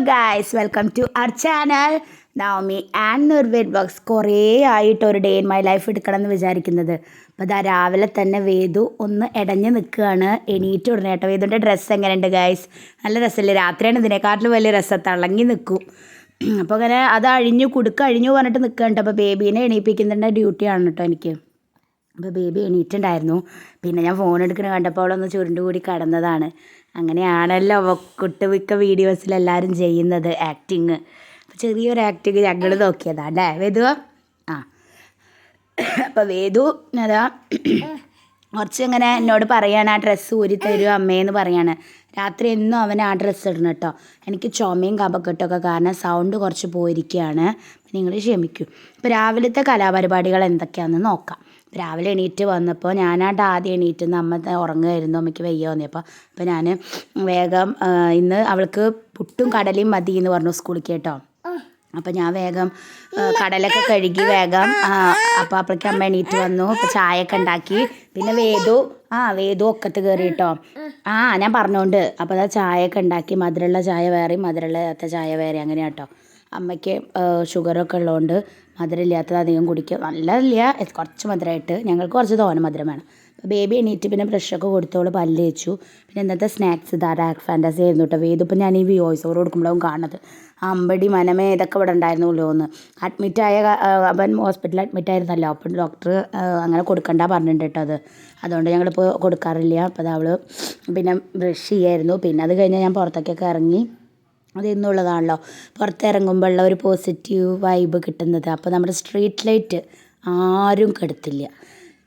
Guys, welcome to our channel Navami and Nirved box. കുറേ ആയിട്ട് ഒരു ഡേ ഇൻ മൈ ലൈഫ് എടുക്കണം എന്ന് വിചാരിക്കുന്നത്. അപ്പോൾ ഇതാ രാവിലെ തന്നെ വേദു ഒന്ന് ഇടഞ്ഞ് നിൽക്കുകയാണ്. എണീറ്റ് ഉടനെ കേട്ടോ. വേദുവിൻ്റെ ഡ്രസ്സ് എങ്ങനെയുണ്ട് ഗായ്സ്? നല്ല രസമല്ലേ? രാത്രിയാണ് ഇതിനെക്കാട്ടിലും വലിയ രസം, തിളങ്ങി നിൽക്കും. അപ്പോൾ അങ്ങനെ അത് അഴിഞ്ഞു പറഞ്ഞിട്ട് നിൽക്കുകയാണ്. അപ്പോൾ ബേബീനെ എണീപ്പിക്കുന്നതിൻ്റെ ഡ്യൂട്ടിയാണ് കേട്ടോ എനിക്ക്. അപ്പോൾ ബേബി എണീറ്റുണ്ടായിരുന്നു. പിന്നെ ഞാൻ ഫോൺ എടുക്കുന്ന കണ്ടപ്പോൾ അവളൊന്ന് ചുരുണ്ടുകൂടി കടന്നതാണ്. അങ്ങനെയാണല്ലോ കുട്ടുമിക്ക വീഡിയോസിലെല്ലാവരും ചെയ്യുന്നത്, ആക്ടിങ്. അപ്പോൾ ചെറിയൊരു ആക്ടിങ് ഞങ്ങൾ നോക്കിയതാണ് അല്ലേ വേദു? ആ അപ്പോൾ വേദു അതാ കുറച്ച് ഇങ്ങനെ എന്നോട് പറയാണ്, ആ ഡ്രസ്സ് ഊരി തരുമോ അമ്മയെന്ന് പറയാണ്. രാത്രി എന്നും അവൻ ആ ഡ്രസ്സ് ഇടണം കേട്ടോ. എനിക്ക് ചുമയും കഫക്കെട്ടൊക്കെ കാരണം സൗണ്ട് കുറച്ച് പോയിരിക്കുകയാണ്, നിങ്ങൾ ക്ഷമിക്കും. ഇപ്പോൾ രാവിലത്തെ കലാപരിപാടികൾ എന്തൊക്കെയാണെന്ന് നോക്കാം. രാവിലെ എണീറ്റ് വന്നപ്പോൾ ഞാനായിട്ട് ആദ്യം എണീറ്റ് അമ്മ ഉറങ്ങുമായിരുന്നു, അമ്മയ്ക്ക് വയ്യ തോന്നിയപ്പോൾ. അപ്പോൾ ഞാൻ വേഗം ഇന്ന് അവൾക്ക് പുട്ടും കടലയും മതി എന്ന് പറഞ്ഞു സ്കൂളിൽ കേട്ടോ. അപ്പോൾ ഞാൻ വേഗം കടലൊക്കെ കഴുകി വേഗം അപ്പോൾ അപ്പോഴേക്കും അമ്മ എണീറ്റ് വന്നു. അപ്പോൾ ചായയൊക്കെ ഉണ്ടാക്കി. പിന്നെ വേദു ഒക്കത്ത് കയറി കേട്ടോ. ഞാൻ പറഞ്ഞോണ്ട് അപ്പോൾ അതാ ചായയൊക്കെ ഉണ്ടാക്കി. മധുരമുള്ള ചായ വേറെയും മധുരമില്ലാത്ത ചായ വേറെ അങ്ങനെ കേട്ടോ. അമ്മയ്ക്ക് ഷുഗറൊക്കെ ഉള്ളതുകൊണ്ട് മധുരമില്ലാത്തത് അധികം കുടിക്കുക നല്ലതില്ല, കുറച്ച് മധുരമായിട്ട്. ഞങ്ങൾക്ക് കുറച്ച് തോനെ മധുരം വേണം. അപ്പോൾ ബേബി എണീറ്റ് പിന്നെ ബ്രഷൊക്കെ കൊടുത്തോളൂ, പല്ല് വെച്ചു. പിന്നെ ഇന്നത്തെ സ്നാക്സ് ഇതാ ഡാർക്ക് ഫാൻറ്റസി ആയിരുന്നു കേട്ടോ. വേദു ഇപ്പം ഞാൻ ഈ വോയിസ് ഓവർ കൊടുക്കുമ്പോഴും കാണുന്നത് അമ്പടി മനമേ ഇതൊക്കെ ഇവിടെ ഉണ്ടായിരുന്നുള്ളൂ എന്ന്. അഡ്മിറ്റായ അവൻ ഹോസ്പിറ്റലിൽ അഡ്മിറ്റായിരുന്നല്ലോ. അപ്പം ഡോക്ടർ അങ്ങനെ കൊടുക്കണ്ട പറഞ്ഞിട്ടുണ്ട് കേട്ടോ. അതുകൊണ്ട് ഞങ്ങളിപ്പോൾ കൊടുക്കാറില്ല. അപ്പോൾ അവൾ പിന്നെ ബ്രഷ് ചെയ്യായിരുന്നു. പിന്നെ അത് കഴിഞ്ഞ് ഞാൻ പുറത്തേക്കൊക്കെ ഇറങ്ങി. അതെന്നുള്ളതാണല്ലോ പുറത്തിറങ്ങുമ്പോഴുള്ള ഒരു പോസിറ്റീവ് വൈബ് കിട്ടുന്നത്. അപ്പോൾ നമ്മുടെ സ്ട്രീറ്റ് ലൈറ്റ് ആരും കെടുത്തില്ല.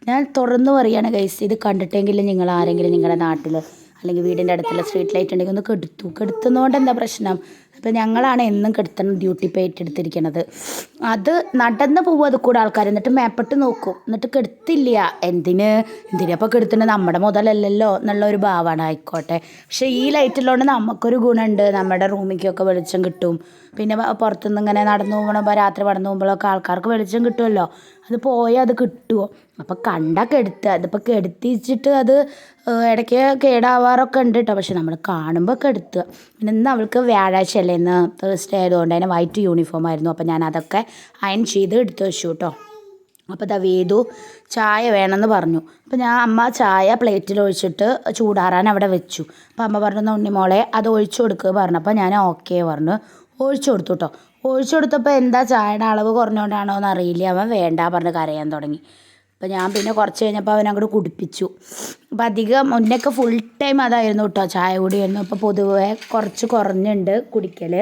ഞാൻ തുറന്നു പറയുകയാണ് ഗൈസ്, ഇത് കണ്ടിട്ടെങ്കിലും നിങ്ങൾ ആരെങ്കിലും നിങ്ങളുടെ നാട്ടിൽ അല്ലെങ്കിൽ വീടിൻ്റെ അടുത്തുള്ള സ്ട്രീറ്റ് ലൈറ്റ് ഉണ്ടെങ്കിൽ ഒന്ന് കെടുത്തുന്നതുകൊണ്ട് എന്താ പ്രശ്നം? അപ്പോൾ ഞങ്ങളാണ് എന്നും കെടുത്തണം ഡ്യൂട്ടി പേ ഏറ്റെടുത്തിരിക്കണത്. അത് നടന്ന് പോകും അത് കൂടെ ആൾക്കാർ, എന്നിട്ട് മേപ്പിട്ട് നോക്കും, എന്നിട്ട് കെടുത്തില്ല. എന്തിനപ്പോൾ കെടുത്തുന്നത്? നമ്മുടെ മുതലല്ലല്ലോ എന്നുള്ള ഒരു ഭാവമാണ്. ആയിക്കോട്ടെ, പക്ഷേ ഈ ലൈറ്റുള്ളതുകൊണ്ട് നമുക്കൊരു ഗുണമുണ്ട്, നമ്മുടെ റൂമിലേക്കൊക്കെ വെളിച്ചം കിട്ടും. പിന്നെ പുറത്തുനിന്ന് ഇങ്ങനെ നടന്നു പോകുമ്പോൾ രാത്രി നടന്നു പോകുമ്പോഴൊക്കെ ആൾക്കാർക്ക് വെളിച്ചം കിട്ടുമല്ലോ. അത് പോയാൽ അത് കിട്ടുമോ? അപ്പോൾ കണ്ടാൽ കെടുത്തുക. അതിപ്പോൾ കെടുത്തിച്ചിട്ട് അത് ഇടയ്ക്ക് കേടാവാറൊക്കെ ഉണ്ട് കേട്ടോ. പക്ഷെ നമ്മൾ കാണുമ്പോൾ കെടുത്തുക. പിന്നെ ഇന്ന് അവൾക്ക് വ്യാഴാഴ്ച അല്ലേ, ഇന്ന് തേഴ്സ്ഡേ ആയതുകൊണ്ട് തന്നെ വൈറ്റ് യൂണിഫോം ആയിരുന്നു. അപ്പോൾ ഞാൻ അതൊക്കെ അയൺ ചെയ്ത് എടുത്ത് വെച്ചു കേട്ടോ. അപ്പോൾ ഇതാ വേദു ചായ വേണമെന്ന് പറഞ്ഞു. അപ്പോൾ അമ്മ ചായ പ്ലേറ്റിൽ ഒഴിച്ചിട്ട് ചൂടാറാൻ അവിടെ വെച്ചു. അപ്പോൾ അമ്മ പറഞ്ഞു, ഉണ്ണിമോളെ അത് ഒഴിച്ചു കൊടുക്കുക പറഞ്ഞപ്പോൾ ഞാൻ ഓക്കെ പറഞ്ഞു, ഒഴിച്ചു കൊടുത്തു കേട്ടോ. ഒഴിച്ചു കൊടുത്തപ്പോൾ എന്താ ചായയുടെ അളവ് കുറഞ്ഞുകൊണ്ടാണോ എന്ന് അറിയില്ല, അവൻ വേണ്ട പറഞ്ഞ് കരയാൻ തുടങ്ങി. അപ്പോൾ ഞാൻ പിന്നെ കുറച്ച് കഴിഞ്ഞപ്പോൾ അവൻ അങ്ങോട്ട് കുടിപ്പിച്ചു. അപ്പോൾ അധികം മുന്നൊക്കെ ഫുൾ ടൈം അതായിരുന്നു കേട്ടോ, ചായ കുടിയായിരുന്നു. അപ്പോൾ പൊതുവെ കുറച്ച് കുറഞ്ഞുണ്ട് കുടിക്കൽ.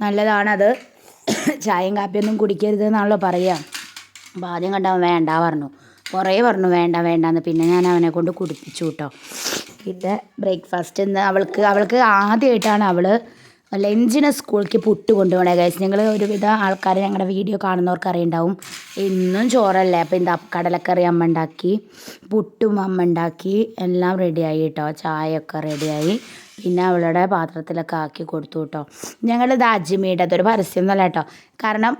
നല്ലതാണത്. ചായയും കാപ്പിയൊന്നും കുടിക്കരുത് എന്നാണല്ലോ പറയുക. അപ്പോൾ ആദ്യം കണ്ടവൻ വേണ്ട പറഞ്ഞു, കുറേ പറഞ്ഞു വേണ്ടാന്ന്. പിന്നെ ഞാൻ അവനെ കൊണ്ട് കുടിപ്പിച്ചു കേട്ടോ. പിന്നെ ബ്രേക്ക്ഫാസ്റ്റ് ഇന്ന് അവൾക്ക് ആദ്യമായിട്ടാണ് അവൾ ലഞ്ചിന് സ്കൂളിലേക്ക് പുട്ട് കൊണ്ടുപോകണേ ഗൈസ്. ഞങ്ങൾ ഒരുവിധ ആൾക്കാർ ഞങ്ങളുടെ വീഡിയോ കാണുന്നവർക്ക് അറിയുണ്ടാവും. എന്നും ചോറല്ലേ. അപ്പോൾ എന്താ കടലക്കറി അമ്മ ഉണ്ടാക്കി, പുട്ടും അമ്മ ഉണ്ടാക്കി, എല്ലാം റെഡിയായി കേട്ടോ. ചായയൊക്കെ റെഡിയായി. പിന്നെ അവളുടെ പാത്രത്തിലൊക്കെ ആക്കി കൊടുത്തു കേട്ടോ. ഞങ്ങളിത് അജ്മിയുടെ അതൊരു പരസ്യമൊന്നുമല്ല കേട്ടോ. കാരണം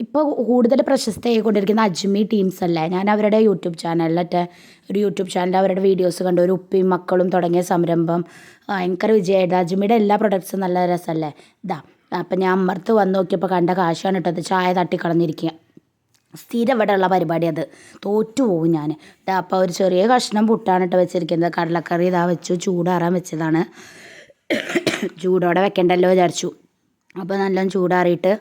ഇപ്പോൾ കൂടുതൽ പ്രശസ്തയായിക്കൊണ്ടിരിക്കുന്ന അജ്മി ടീംസ് അല്ലേ. ഞാൻ അവരുടെ യൂട്യൂബ് ചാനലിലൊക്കെ ഒരു യൂട്യൂബ് ചാനലിൽ അവരുടെ വീഡിയോസ് കണ്ടു. ഒരു ഉപ്പയും മക്കളും തുടങ്ങിയ സംരംഭം ഭയങ്കര വിജയമായിട്ട്. അജ്മിയുടെ എല്ലാ പ്രൊഡക്ട്സും നല്ല രസമല്ലേ. അപ്പം ഞാൻ അമ്മർത്ത് വന്ന് നോക്കിയപ്പോൾ കണ്ട കാശാണ് ഇട്ടത്. ചായ തട്ടിക്കളഞ്ഞിരിക്കുക. സ്ഥിരം ഇവിടെ ഉള്ള പരിപാടി അത്. തോറ്റു പോകും ഞാൻ. അപ്പോൾ ഒരു ചെറിയ കഷ്ണം പുട്ടാണ് ഇട്ട് വെച്ചിരിക്കുന്നത്. കടലക്കറി വെച്ചു, ചൂടാറാൻ വെച്ചതാണ്. ചൂടോടെ വെക്കണ്ടല്ലോ വിചാരിച്ചു. അപ്പോൾ നല്ലോണം ചൂടാറിയിട്ട്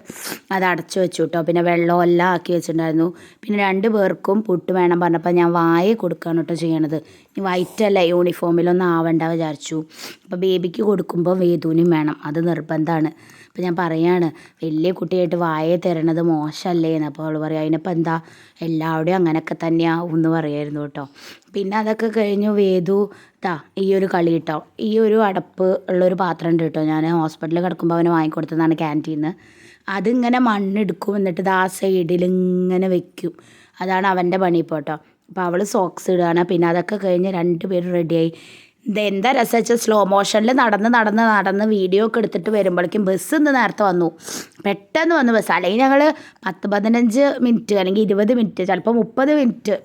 അത് അടച്ചു വെച്ചു കേട്ടോ. പിന്നെ വെള്ളം എല്ലാം ആക്കി വെച്ചിട്ടുണ്ടായിരുന്നു. പിന്നെ 2 പേർക്കും പുട്ട് വേണം പറഞ്ഞപ്പോൾ ഞാൻ വായ കൊടുക്കുകയാണ് കേട്ടോ ചെയ്യണത്. ഈ വൈറ്റല്ലേ, യൂണിഫോമിലൊന്നും ആവണ്ട വിചാരിച്ചു. അപ്പോൾ ബേബിക്ക് കൊടുക്കുമ്പോൾ വേദൂനും വേണം, അത് നിർബന്ധമാണ്. അപ്പോൾ ഞാൻ പറയാണ്, വലിയ കുട്ടിയായിട്ട് വായ തരണത് മോശമല്ലേ എന്ന്. അപ്പോൾ അവൾ പറയും, അതിനിപ്പോൾ എന്താ, എല്ലാവരുടെയും അങ്ങനെയൊക്കെ തന്നെയാവും എന്ന് പറയായിരുന്നു കേട്ടോ. പിന്നെ അതൊക്കെ കഴിഞ്ഞു വേദു ഈ ഒരു കളി കേട്ടോ. ഈ ഒരു അടപ്പ് ഉള്ളൊരു പാത്രം ഉണ്ട് കേട്ടോ. ഞാൻ ഹോസ്പിറ്റലിൽ കിടക്കുമ്പോൾ അവന് വാങ്ങിക്കൊടുത്തതാണ് ക്യാൻറ്റീന്ന്. അതിങ്ങനെ മണ്ണെടുക്കും, എന്നിട്ട് ആ സൈഡിൽ ഇങ്ങനെ വെക്കും. അതാണ് അവൻ്റെ പണി ഇപ്പോൾ കേട്ടോ. അപ്പോൾ അവൾ സോക്സ് ഇടുകയാണ്. പിന്നെ അതൊക്കെ കഴിഞ്ഞ് 2 പേരും റെഡിയായി. ഇതെന്താ രസം വെച്ചാൽ സ്ലോ മോഷനിൽ നടന്ന് വീഡിയോ ഒക്കെ എടുത്തിട്ട് വരുമ്പോഴേക്കും ബസ് ഇന്ന് നേരത്തെ വന്നു. പെട്ടെന്ന് വന്നു ബസ്. അല്ലെങ്കിൽ ഞങ്ങൾ 10-15 മിനിറ്റ് അല്ലെങ്കിൽ 20 മിനിറ്റ് ചിലപ്പോൾ 30 മിനിറ്റ്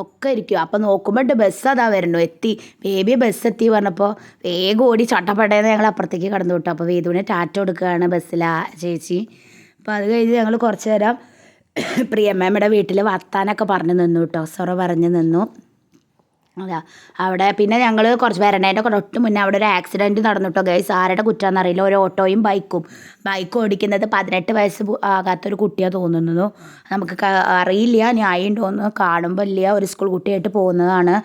ഒക്കെ ഇരിക്കും. അപ്പോൾ നോക്കുമ്പോൾ ബസ് അതാ വരണു, എത്തി ബേബി ബസ് എത്തി പറഞ്ഞപ്പോൾ വേഗം ഓടി ചട്ടപ്പടേന്ന് ഞങ്ങൾ അപ്പുറത്തേക്ക് കടന്നു വിട്ടു. അപ്പോൾ വേദുവിനെ ടാറ്റ കൊടുക്കുകയാണ് ബസ്സിലാ ചേച്ചി. അപ്പോൾ അത് കഴിഞ്ഞ് ഞങ്ങൾ കുറച്ച് നേരം പ്രിയമ്മയുടെ വീട്ടിൽ വർത്താനൊക്കെ പറഞ്ഞു നിന്നു കേട്ടോ, സൊറ പറഞ്ഞ് നിന്നു. അതാ അവിടെ പിന്നെ ഞങ്ങൾ കുറച്ച് വരണേൻ്റെ ഒട്ട് മുന്നേ അവിടെ ഒരു ആക്സിഡൻറ്റ് നടന്നിട്ടോ ഗൈസ്. ആരുടെ കുറ്റമാണെന്നറിയില്ല, ഒരു ഓട്ടോയും ബൈക്ക് ഓടിക്കുന്നത് 18 വയസ്സ് ആകാത്തൊരു കുട്ടിയാണ് തോന്നുന്നു. നമുക്ക് അറിയില്ല, ന്യായം ഉണ്ടോയെന്ന്. കാണുമ്പോൾ ഇല്ല, ഒരു സ്കൂൾ കുട്ടിയായിട്ട് പോകുന്നതാണ്.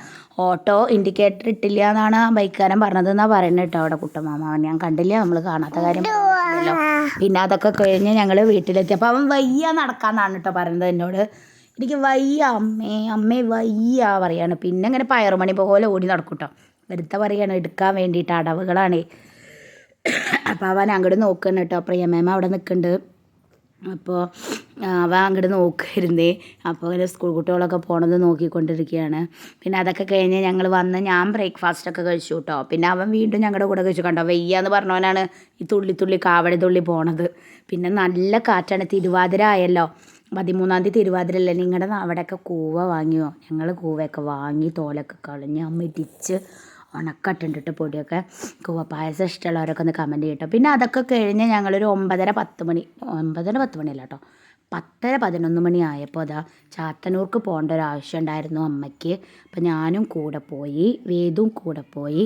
ഓട്ടോ ഇൻഡിക്കേറ്റർ ഇട്ടില്ല എന്നാണ് ആ ബൈക്കുകാരൻ പറഞ്ഞതെന്നാണ് പറയുന്നത് കേട്ടോ അവിടെ കുട്ടമാമ. ഞാൻ കണ്ടില്ല, നമ്മൾ കാണാത്ത കാര്യം പറഞ്ഞല്ലോ. പിന്നെ അതൊക്കെ കഴിഞ്ഞ് ഞങ്ങൾ വീട്ടിലെത്തി. അപ്പോൾ അവൻ വയ്യ നടക്കാമെന്നാണ് കേട്ടോ പറയുന്നത് എന്നോട്. എനിക്ക് വയ്യ അമ്മേ വയ്യ പറയാണ്. പിന്നെ ഇങ്ങനെ പയറുമണി പോലെ ഓടി നടക്കും കേട്ടോ. വെറുതെ പറയാണ്, എടുക്കാൻ വേണ്ടിയിട്ട് അടവുകളാണ്. അപ്പോൾ അവൻ അങ്ങോട്ട് നോക്കണം കേട്ടോ, പ്രിയമേമ അവിടെ നിൽക്കുന്നുണ്ട്. അപ്പോൾ അവൻ അങ്ങോട്ട് നോക്കുമായിരുന്നേ. അപ്പോൾ ഇങ്ങനെ സ്കൂൾ കുട്ടികളൊക്കെ പോണത് നോക്കിക്കൊണ്ടിരിക്കുകയാണ്. പിന്നെ അതൊക്കെ കഴിഞ്ഞ് ഞങ്ങൾ വന്ന് ഞാൻ ബ്രേക്ക്ഫാസ്റ്റൊക്കെ കഴിച്ചു കേട്ടോ. പിന്നെ അവൻ വീണ്ടും ഞങ്ങളുടെ കൂടെ കഴിച്ചു. കണ്ടോ, വയ്യാന്ന് പറഞ്ഞവനാണ് ഈ തുള്ളി കാവടി തുള്ളി പോണത്. പിന്നെ നല്ല കാറ്റാണ്, തിരുവാതിര ആയല്ലോ, 13-ാം തീയതി തിരുവാതിരല്ലേ. നിങ്ങളുടെ അവിടെയൊക്കെ കൂവ വാങ്ങിയോ? ഞങ്ങൾ കൂവയൊക്കെ വാങ്ങി തോലൊക്കെ കളഞ്ഞ് അമ്മ ഇടിച്ച് ഉണക്കട്ടിട്ട് പൊടിയൊക്കെ. കൂവ പായസം ഇഷ്ടമുള്ളവരൊക്കെ ഒന്ന് കമൻറ്റ് ചെയ്യട്ടോ. പിന്നെ അതൊക്കെ കഴിഞ്ഞ് ഞങ്ങളൊരു 9:30-10 മണി, 9:30-10 മണിയല്ല കേട്ടോ, 10:30-11 മണി ആയപ്പോൾ അതാ ചാത്തന്നൂർക്ക് പോകേണ്ട ഒരു ആവശ്യം ഉണ്ടായിരുന്നു അമ്മയ്ക്ക്. അപ്പോൾ ഞാനും കൂടെ പോയി, വേദും കൂടെ പോയി.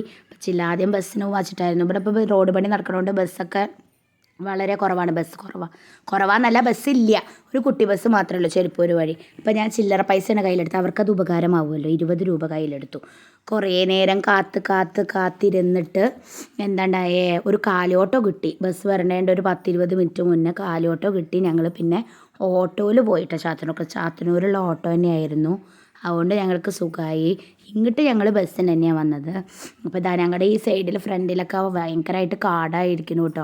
ആദ്യം ബസ്സിന് വാച്ചിട്ടായിരുന്നു. ഇവിടെ ഇപ്പോൾ റോഡ് പണി നടക്കണോണ്ട് ബസ്സൊക്കെ വളരെ കുറവാണ്. ബസ് കുറവാന്നല്ല, ബസ്സില്ല, ഒരു കുട്ടി ബസ് മാത്രമേ ഉള്ളൂ ചെരുപ്പൂർ വഴി. അപ്പോൾ ഞാൻ ചില്ലറ പൈസയാണ് കയ്യിലെടുത്ത്, അവർക്കത് ഉപകാരമാവുമല്ലോ. 20 രൂപ കയ്യിലെടുത്തു. കുറേ നേരം കാത്തിരുന്നിട്ട് എന്താണ്ടായേ, ഒരു കാലോട്ടോ കിട്ടി. ബസ് വരണേൻ്റെ ഒരു 10-20 മിനിറ്റ് മുന്നേ കാലോട്ടോ കിട്ടി. ഞങ്ങൾ പിന്നെ ഓട്ടോയിൽ പോയിട്ടോ ചാത്തന്നൂരുള്ള ഓട്ടോ തന്നെയായിരുന്നു. അതുകൊണ്ട് ഞങ്ങൾക്ക് സുഖമായി. ഇങ്ങോട്ട് ഞങ്ങൾ ബസ്സിന് തന്നെയാണ് വന്നത്. അപ്പോൾ ഇതാ ഞങ്ങളുടെ ഈ സൈഡിൽ ഫ്രണ്ടിലൊക്കെ ഭയങ്കരമായിട്ട് കാടായിരിക്കുന്നു കേട്ടോ,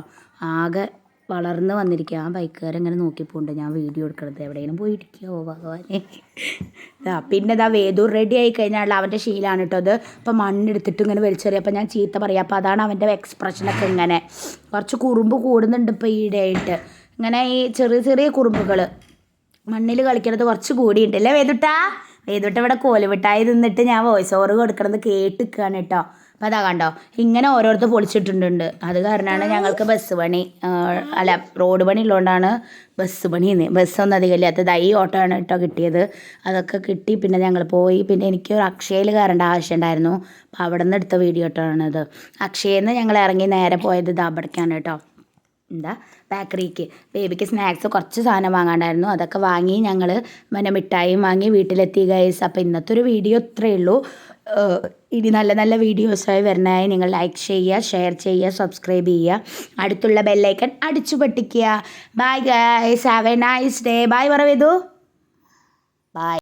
ആകെ വളർന്ന് വന്നിരിക്കുക. ആ ബൈക്കുകാരെങ്ങനെ നോക്കിപ്പോണ്ട് ഞാൻ വീഡിയോ എടുക്കണത്, എവിടെയെങ്കിലും പോയി ഇരിക്കുമോ ഭഗവാനെ. പിന്നെ ഇതാ വേദൂർ റെഡി ആയി കഴിഞ്ഞാൽ അവൻ്റെ ശീലമാണ് കേട്ടോ അത്. അപ്പോൾ മണ്ണെടുത്തിട്ട് ഇങ്ങനെ വലിച്ചെറിയും. അപ്പോൾ ഞാൻ ചീത്ത പറയാം. അപ്പോൾ അതാണ് അവൻ്റെ എക്സ്പ്രഷനൊക്കെ. ഇങ്ങനെ കുറച്ച് കുറുമ്പ് കൂടുന്നുണ്ട് ഇപ്പോൾ ഈയിടെയായിട്ട്. ഇങ്ങനെ ഈ ചെറിയ കുറുമ്പുകൾ, മണ്ണിൽ കളിക്കണത് കുറച്ച് കൂടിയുണ്ട് അല്ലേ വേദുട്ട ഇവിടെ കോലുമിട്ടായി നിന്നിട്ട് ഞാൻ വോയിസ് ഓവർ കൊടുക്കണത് കേട്ടിരിക്കുകയാണ് കേട്ടോ. അപ്പോൾ അതാ കണ്ടോ, ഇങ്ങനെ ഓരോരുത്തർ പൊളിച്ചിട്ടുണ്ട്. അത് കാരണമാണ് ഞങ്ങൾക്ക് ബസ് പണി, അല്ല റോഡ് പണി ഉള്ളതുകൊണ്ടാണ് ബസ് പണിയെന്ന്. ബസ്സൊന്നും അധികം ഇല്ലാത്തത് ഈ ഓട്ടോ ആണ് കേട്ടോ കിട്ടിയത്. അതൊക്കെ കിട്ടി. പിന്നെ ഞങ്ങൾ പോയി. പിന്നെ എനിക്ക് ഒരു അക്ഷയയിൽ കയറേണ്ട ആവശ്യം ഉണ്ടായിരുന്നു. അപ്പോൾ അവിടെ നിന്ന് എടുത്ത വീഡിയോ കേട്ടോ ആണിത്. അക്ഷയയിൽ നിന്ന് ഞങ്ങൾ ഇറങ്ങി നേരെ പോയത് ദാബടക്കാണ് കേട്ടോ, ബേക്കറിക്ക്. ബേബിക്ക് സ്നാക്സ് കുറച്ച് സാധനം വാങ്ങാണ്ടായിരുന്നു, അതൊക്കെ വാങ്ങി ഞങ്ങൾ മിഠായിയും വാങ്ങി വീട്ടിലെത്തി ഗൈസ്. അപ്പോൾ ഇന്നത്തെ ഒരു വീഡിയോ ഇത്രയേ ഉള്ളൂ. ഇനി നല്ല നല്ല വീഡിയോസായി വരണായി നിങ്ങൾ ലൈക്ക് ചെയ്യുക, ഷെയർ ചെയ്യുക, സബ്സ്ക്രൈബ് ചെയ്യുക, അടുത്തുള്ള ബെല്ലൈക്കൺ അടിച്ചു പൊട്ടിക്കുക. Bye guys, have a nice day. Bye പറയൂ, ബൈ.